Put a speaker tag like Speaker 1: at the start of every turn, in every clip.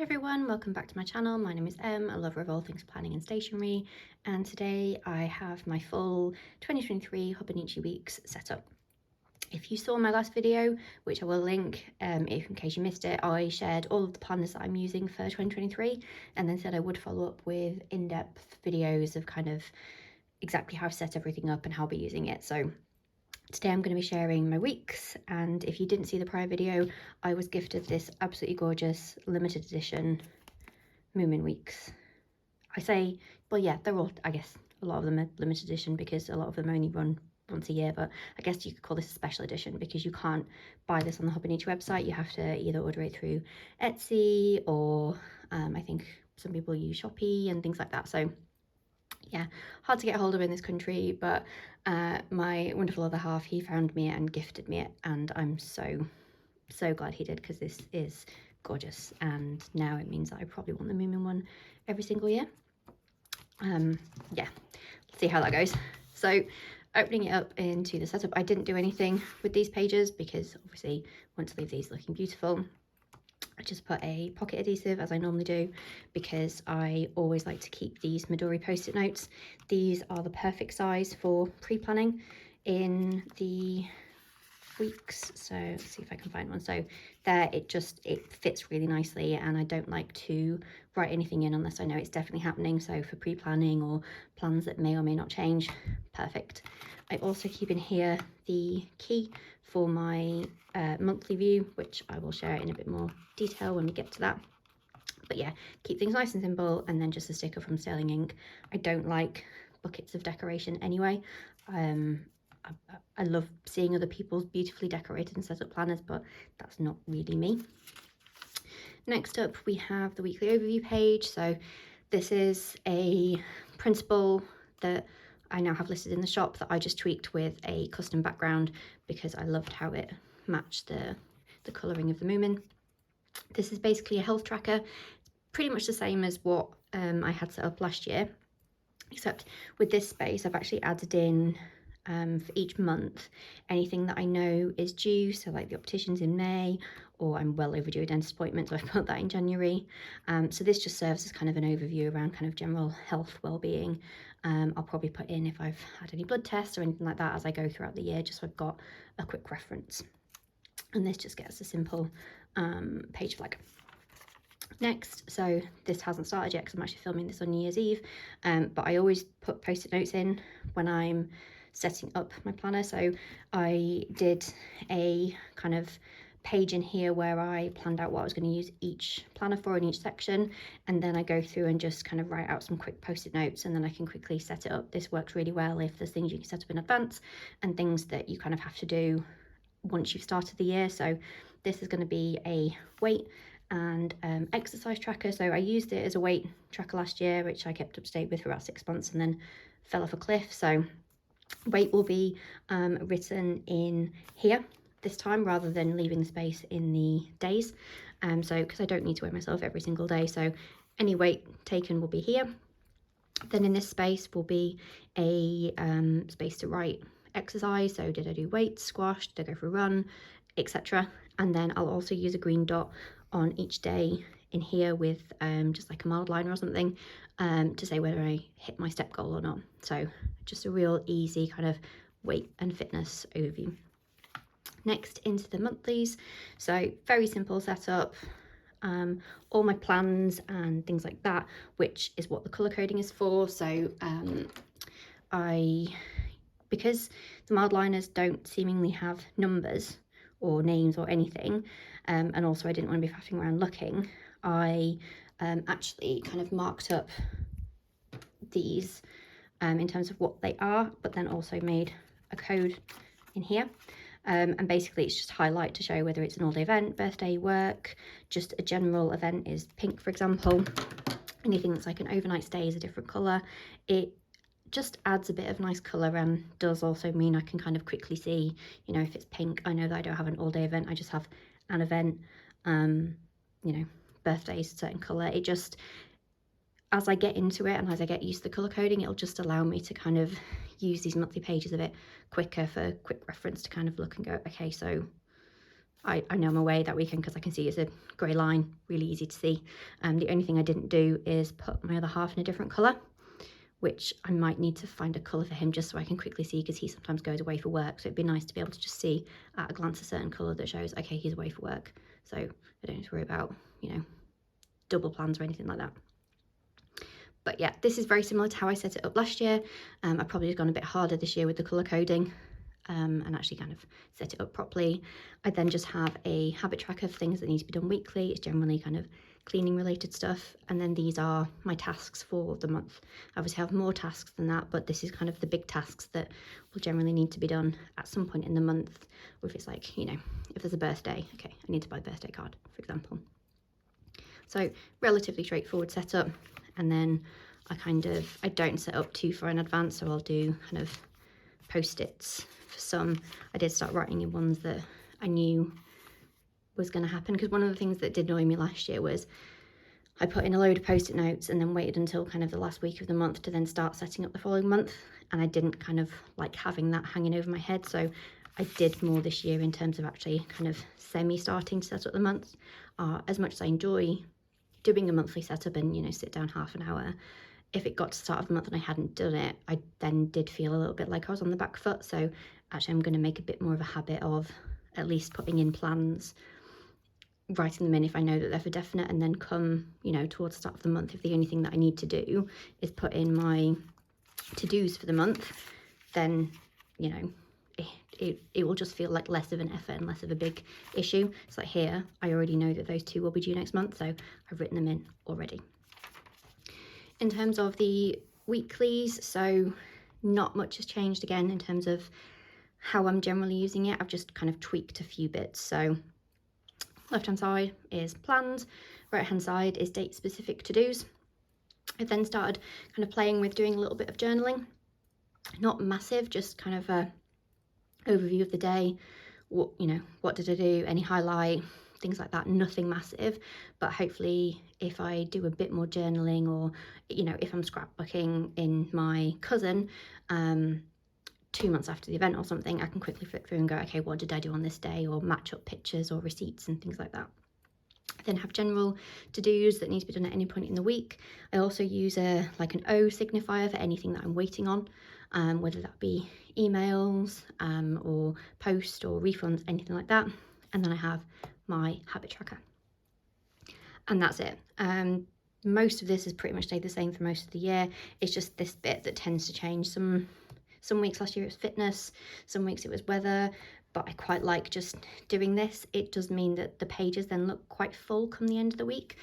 Speaker 1: Everyone, welcome back to my channel. My name is Em, a lover of all things planning and stationery, and today I have my full 2023 Hobonichi Weeks set up. If you saw my last video, which I will link if in case you missed it, I shared all of the planners that I'm using for 2023 and then said I would follow up with in-depth videos of kind of exactly how I've set everything up and how I'll be using it. So today I'm going to be sharing my weeks, and if you didn't see the prior video, I was gifted this absolutely gorgeous limited edition Moomin Weeks. I say, well, yeah, they're all, I guess, a lot of them are limited edition because a lot of them only run once a year, but I guess you could call this a special edition because you can't buy this on the Hobonichi website. You have to either order it through Etsy or I think some people use Shopee and things like that. So yeah, hard to get a hold of in this country, but my wonderful other half, he found me and gifted me it, and I'm so glad he did because this is gorgeous, and now it means that I probably want the Moomin one every single year. Yeah, let's see how that goes. So opening it up into the setup, I didn't do anything with these pages because obviously I want to leave these looking beautiful. I just put a pocket adhesive as I normally do because I always like to keep these Midori post-it notes. These are the perfect size for pre-planning in the weeks. So let's see if I can find one. So there, it fits really nicely, and I don't like to write anything in unless I know it's definitely happening. So for pre-planning or plans that may or may not change, perfect. I also keep in here the key for my monthly view, which I will share in a bit more detail when we get to that. But yeah, keep things nice and simple, and then just a sticker from Sterling Ink. I don't like buckets of decoration anyway. I love seeing other people's beautifully decorated and set up planners, but that's not really me. Next up, we have the weekly overview page. So this is a principle that I now have listed in the shop that I just tweaked with a custom background because I loved how it matched the colouring of the Moomin. This is basically a health tracker, pretty much the same as what I had set up last year, except with this space I've actually added in for each month anything that I know is due, so like the opticians in May, or I'm well overdue a dentist appointment, so I've put that in January. So this just serves as kind of an overview around kind of general health well-being. I'll probably put in if I've had any blood tests or anything like that as I go throughout the year, just so I've got a quick reference. And this just gets a simple page flag. Next, so this hasn't started yet because I'm actually filming this on New Year's Eve, but I always put post-it notes in when I'm setting up my planner. So I did a kind of page in here where I planned out what I was going to use each planner for in each section, and then I go through and just kind of write out some quick post-it notes, and then I can quickly set it up. This works really well if there's things you can set up in advance and things that you kind of have to do once you've started the year. So this is going to be a weight and exercise tracker. So I used it as a weight tracker last year, which I kept up to date with for about 6 months and then fell off a cliff. So weight will be written in here this time rather than leaving the space in the days. So because I don't need to weigh myself every single day, so any weight taken will be here. Then in this space will be a space to write exercise. So did I do weights, squash, did I go for a run, etc. And then I'll also use a green dot on each day in here with just like a mild liner or something to say whether I hit my step goal or not. So just a real easy kind of weight and fitness overview. Next, into the monthlies. So very simple setup. All my plans and things like that, which is what the colour coding is for. So because the mild liners don't seemingly have numbers or names or anything, and also I didn't want to be faffing around looking, I actually kind of marked up these in terms of what they are, but then also made a code in here. And basically it's just highlight to show whether it's an all-day event, birthday, work, just a general event is pink, for example. Anything that's like an overnight stay is a different colour. It just adds a bit of nice colour and does also mean I can kind of quickly see, you know, if it's pink, I know that I don't have an all-day event, I just have an event. You know, birthday's a certain colour. It just, as I get into it and as I get used to the colour coding, it'll just allow me to kind of use these monthly pages a bit quicker for quick reference to kind of look and go, okay, so I know I'm away that weekend because I can see it's a grey line, really easy to see. The only thing I didn't do is put my other half in a different colour, which I might need to find a colour for him just so I can quickly see, because he sometimes goes away for work. So it'd be nice to be able to just see at a glance a certain colour that shows, okay, he's away for work. So I don't have to worry about, you know, double plans or anything like that. But yeah, this is very similar to how I set it up last year. I probably have gone a bit harder this year with the colour coding and actually kind of set it up properly. I then just have a habit tracker of things that need to be done weekly. It's generally kind of cleaning related stuff, and then these are my tasks for the month. I obviously have more tasks than that, but this is kind of the big tasks that will generally need to be done at some point in the month, or if it's like, you know, if there's a birthday, okay, I need to buy a birthday card, for example. So relatively straightforward setup. And then I don't set up too far in advance, so I'll do kind of post-its for some. I did start writing in ones that I knew was going to happen, because one of the things that did annoy me last year was I put in a load of post-it notes and then waited until kind of the last week of the month to then start setting up the following month, and I didn't kind of like having that hanging over my head. So I did more this year in terms of actually kind of semi-starting to set up the month. As much as I enjoy doing a monthly setup and, you know, sit down half an hour, if it got to the start of the month and I hadn't done it, I then did feel a little bit like I was on the back foot. So actually I'm going to make a bit more of a habit of at least putting in plans, writing them in if I know that they're for definite, and then come, you know, towards the start of the month, if the only thing that I need to do is put in my to-dos for the month, then, you know, it will just feel like less of an effort and less of a big issue. It's like here, I already know that those two will be due next month, so I've written them in already. In terms of the weeklies, so not much has changed again in terms of how I'm generally using it. I've just kind of tweaked a few bits. So left hand side is plans, right hand side is date specific to-dos. I then started kind of playing with doing a little bit of journaling, not massive, just kind of a overview of the day. What, you know, what did I do, any highlight, things like that, nothing massive. But hopefully if I do a bit more journaling, or, you know, if I'm scrapbooking in my cousin 2 months after the event or something, I can quickly flick through and go, okay, what did I do on this day, or match up pictures or receipts and things like that. I then have general to-dos that need to be done at any point in the week. I also use like an O signifier for anything that I'm waiting on, whether that be emails or post or refunds, anything like that. And then I have my habit tracker, and that's it. Most of this has pretty much stayed the same for most of the year. It's just this bit that tends to change. Some weeks last year it was fitness, some weeks it was weather, but I quite like just doing this. It does mean that the pages then look quite full come the end of the week.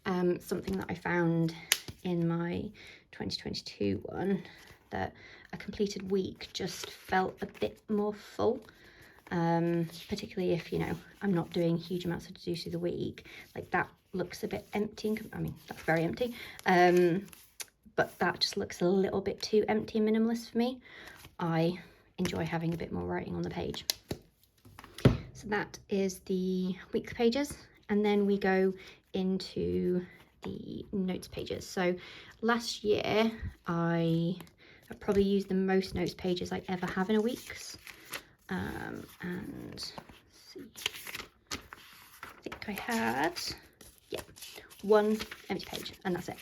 Speaker 1: Something that I found in my 2022 one, that a completed week just felt a bit more full, particularly if, you know, I'm not doing huge amounts of to-do through the week. Like that looks a bit empty. I mean, that's very empty, but that just looks a little bit too empty and minimalist for me. I enjoy having a bit more writing on the page. So that is the weekly pages, and then we go into the notes pages. So last year I probably used the most notes pages I ever have in a week's, and let's see, I think I had, yeah, one empty page, and that's it.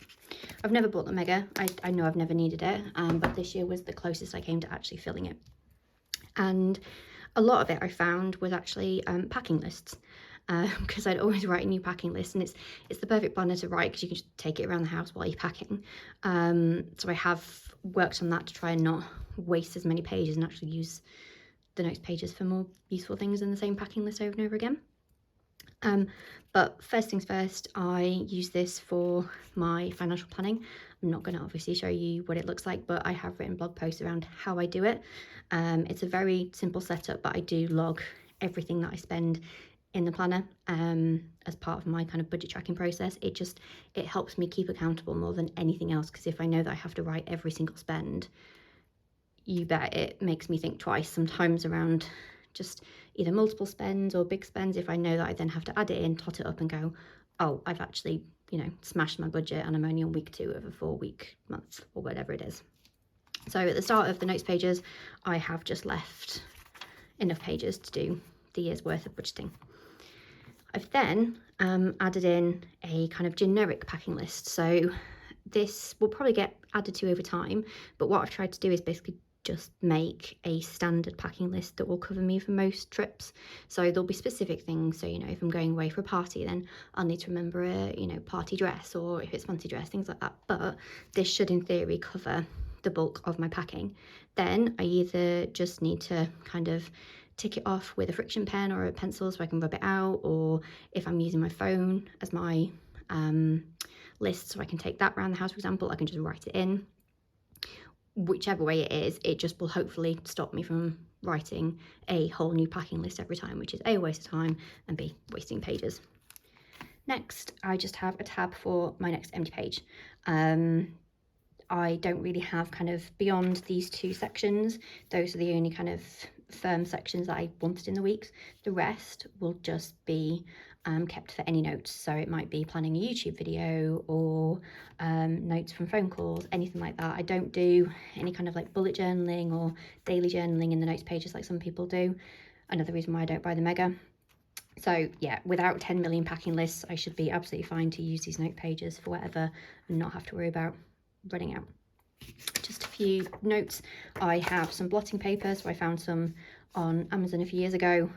Speaker 1: I've never bought the mega. I know I've never needed it, but this year was the closest I came to actually filling it. And a lot of it I found was actually packing lists, because I'd always write a new packing list, and it's the perfect planner to write because you can just take it around the house while you're packing. So I have worked on that to try and not waste as many pages and actually use the notes pages for more useful things than the same packing list over and over again. But first things first, I use this for my financial planning. I'm not going to obviously show you what it looks like, but I have written blog posts around how I do it. It's a very simple setup, but I do log everything that I spend in the planner as part of my kind of budget tracking process. It helps me keep accountable more than anything else, because if I know that I have to write every single spend, you bet it makes me think twice sometimes around just either multiple spends or big spends, if I know that I then have to add it in, tot it up and go, oh, I've actually, you know, smashed my budget and I'm only on week 2 of a 4-week month or whatever it is. So at the start of the notes pages, I have just left enough pages to do the year's worth of budgeting. I've then added in a kind of generic packing list. So this will probably get added to over time, but what I've tried to do is basically just make a standard packing list that will cover me for most trips. So there'll be specific things. So, you know, if I'm going away for a party, then I'll need to remember a, you know, party dress, or if it's fancy dress, things like that. But this should in theory cover the bulk of my packing. Then I either just need to kind of tick it off with a friction pen or a pencil so I can rub it out, or if I'm using my phone as my list so I can take that around the house, for example, I can just write it in. Whichever way it is, it just will hopefully stop me from writing a whole new packing list every time, which is A, a waste of time, and B, wasting pages. Next, I just have a tab for my next empty page. I don't really have kind of beyond these two sections. Those are the only kind of firm sections that I wanted in the weeks. The rest will just be kept for any notes. So it might be planning a YouTube video or notes from phone calls, anything like that. I don't do any kind of like bullet journaling or daily journaling in the notes pages like some people do. Another reason why I don't buy the Mega. So yeah, without 10 million packing lists, I should be absolutely fine to use these note pages for whatever and not have to worry about running out. Just a few notes. I have some blotting paper, so I found some on Amazon a few years ago,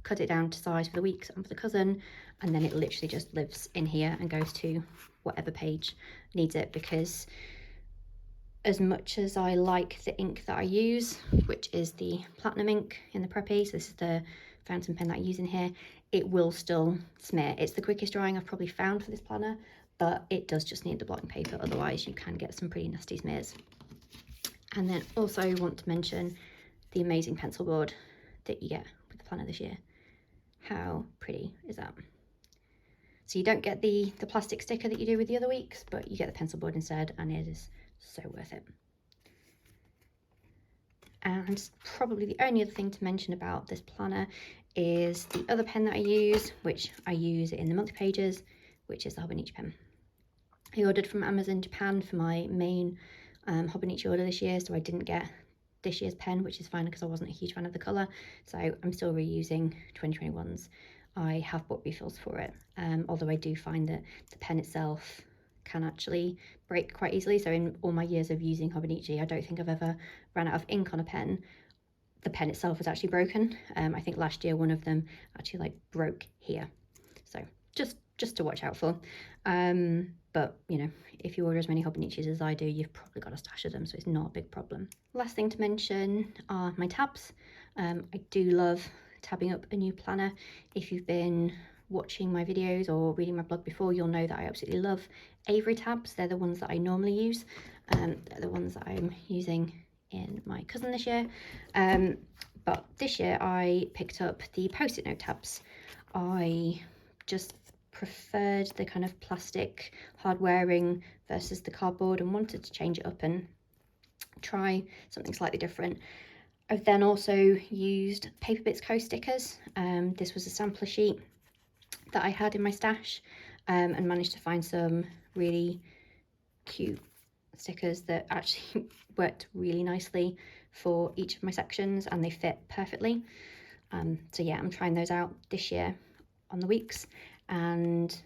Speaker 1: cut it down to size for the weeks and for the cousin, and then it literally just lives in here and goes to whatever page needs it, because as much as I like the ink that I use, which is the platinum ink in the Preppy, so this is the fountain pen that I use in here, it will still smear. It's the quickest drying I've probably found for this planner, but it does just need the blotting paper, otherwise you can get some pretty nasty smears. And then also want to mention the amazing pencil board that you get with the planner this year. How pretty is that? So you don't get the plastic sticker that you do with the other weeks, but you get the pencil board instead, and it is so worth it. And probably the only other thing to mention about this planner is the other pen that I use, which I use in the monthly pages, which is the Hobonichi pen. I ordered from Amazon Japan for my main Hobonichi order this year, so I didn't get this year's pen, which is fine because I wasn't a huge fan of the colour, so I'm still reusing 2021's. I have bought refills for it, although I do find that the pen itself can actually break quite easily. So in all my years of using Hobonichi, I don't think I've ever ran out of ink on a pen. The pen itself was actually broken. I think last year one of them actually like broke here, so just to watch out for. But you know, if you order as many Hobonichis as I do, you've probably got a stash of them, so it's not a big problem. Last thing to mention are my tabs. I do love tabbing up a new planner. If you've been watching my videos or reading my blog before, you'll know that I absolutely love Avery tabs. They're the ones that I normally use. They're the ones that I'm using in my cousin this year. But this year I picked up the post-it note tabs. I just preferred the kind of plastic hard wearing versus the cardboard and wanted to change it up and try something slightly different. I've then also used Paper Bits Co stickers. This was a sampler sheet that I had in my stash, and managed to find some really cute stickers that actually worked really nicely for each of my sections, and they fit perfectly. So yeah, I'm trying those out this year on the weeks, and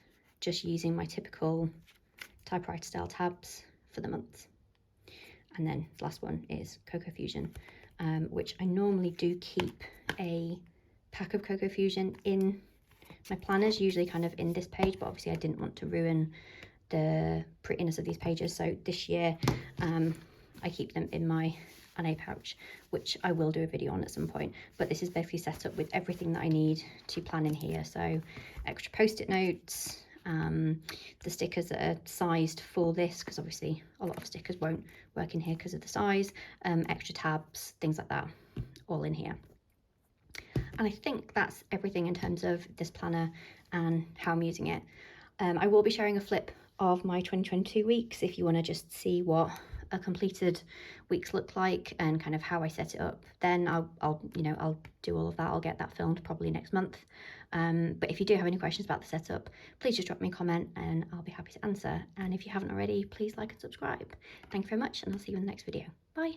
Speaker 1: just using my typical typewriter style tabs for the months. And then the last one is Cocoa Fusion, which I normally do keep a pack of Cocoa Fusion in my planners, usually kind of in this page, but obviously I didn't want to ruin the prettiness of these pages, so this year I keep them in my A pouch, which I will do a video on at some point. But this is basically set up with everything that I need to plan in here, so extra post-it notes, the stickers that are sized for this, because obviously a lot of stickers won't work in here because of the size, extra tabs, things like that, all in here. And I think that's everything in terms of this planner and how I'm using it. I will be sharing a flip of my 2022 weeks if you want to just see what a completed weeks look like and kind of how I set it up. Then I'll do all of that. I'll get that filmed probably next month. But if you do have any questions about the setup, please just drop me a comment and I'll be happy to answer. And if you haven't already, please like and subscribe. Thank you very much, and I'll see you in the next video. Bye.